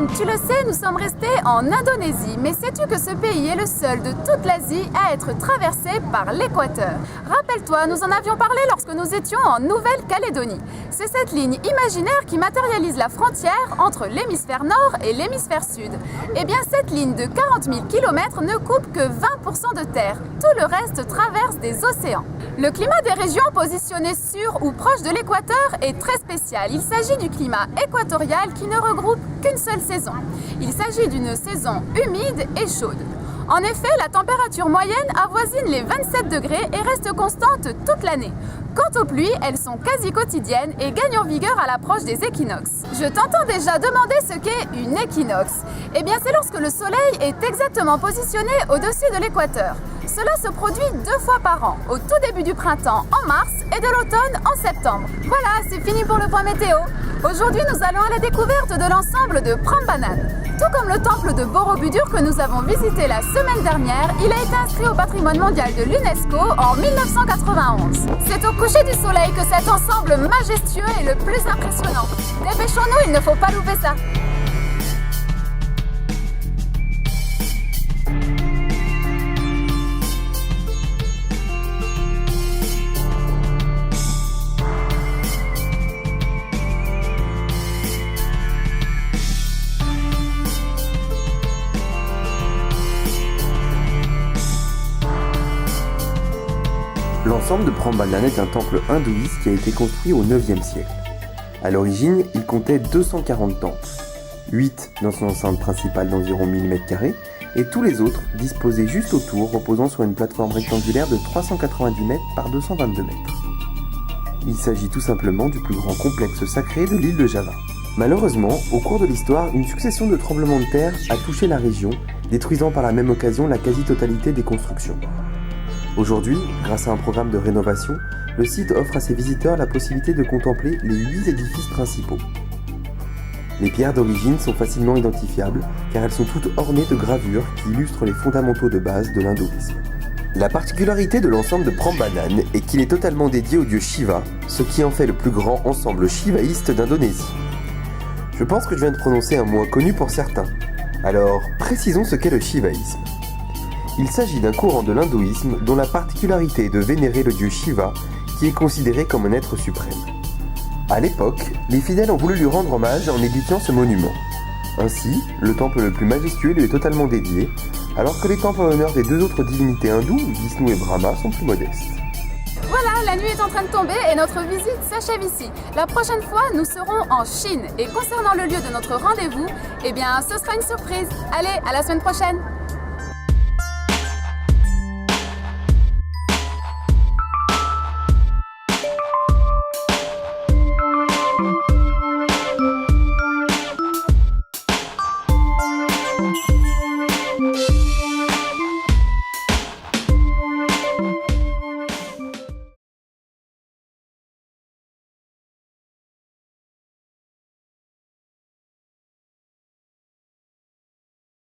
Brian, tu le sais, nous sommes restés en Indonésie, mais sais-tu que ce pays est le seul de toute l'Asie à être traversé par l'équateur? Rappelle-toi, nous en avions parlé lorsque nous étions en Nouvelle-Calédonie. C'est cette ligne imaginaire qui matérialise la frontière entre l'hémisphère nord et l'hémisphère sud. Eh bien, cette ligne de 40 000 km ne coupe que 20% de terre. Tout le reste traverse des océans. Le climat des régions positionnées sur ou proche de l'équateur est très spécial. Il s'agit du climat équatorial qui ne regroupe qu'une seule saison. Il s'agit d'une saison humide et chaude. En effet, la température moyenne avoisine les 27 degrés et reste constante toute l'année. Quant aux pluies, elles sont quasi quotidiennes et gagnent en vigueur à l'approche des équinoxes. Je t'entends déjà demander ce qu'est une équinoxe. Eh bien, c'est lorsque le soleil est exactement positionné au-dessus de l'équateur. Cela se produit 2 fois par an, au tout début du printemps en mars et de l'automne en septembre. Voilà, c'est fini pour le point météo. Aujourd'hui, nous allons à la découverte de l'ensemble de Prambanan. Tout comme le temple de Borobudur que nous avons visité la semaine dernière, il a été inscrit au patrimoine mondial de l'UNESCO en 1991. C'est au coucher du soleil que cet ensemble majestueux est le plus impressionnant. Dépêchons-nous, il ne faut pas louper ça. L'ensemble de Prambanan est un temple hindouiste qui a été construit au IXe siècle. À l'origine, il comptait 240 temples, 8 dans son enceinte principale d'environ 1000 m² et tous les autres disposés juste autour, reposant sur une plateforme rectangulaire de 390 mètres par 222 mètres. Il s'agit tout simplement du plus grand complexe sacré de l'île de Java. Malheureusement, au cours de l'histoire, une succession de tremblements de terre a touché la région, détruisant par la même occasion la quasi-totalité des constructions. Aujourd'hui, grâce à un programme de rénovation, le site offre à ses visiteurs la possibilité de contempler les 8 édifices principaux. Les pierres d'origine sont facilement identifiables car elles sont toutes ornées de gravures qui illustrent les fondamentaux de base de l'hindouisme. La particularité de l'ensemble de Prambanan est qu'il est totalement dédié au dieu Shiva, ce qui en fait le plus grand ensemble shivaïste d'Indonésie. Je pense que je viens de prononcer un mot inconnu pour certains. Alors, précisons ce qu'est le shivaïsme. Il s'agit d'un courant de l'hindouisme dont la particularité est de vénérer le dieu Shiva, qui est considéré comme un être suprême. À l'époque, les fidèles ont voulu lui rendre hommage en édifiant ce monument. Ainsi, le temple le plus majestueux lui est totalement dédié, alors que les temples en l'honneur des 2 autres divinités hindoues, Vishnu et Brahma, sont plus modestes. Voilà, la nuit est en train de tomber et notre visite s'achève ici. La prochaine fois, nous serons en Chine. Et concernant le lieu de notre rendez-vous, eh bien, ce sera une surprise. Allez, à la semaine prochaine!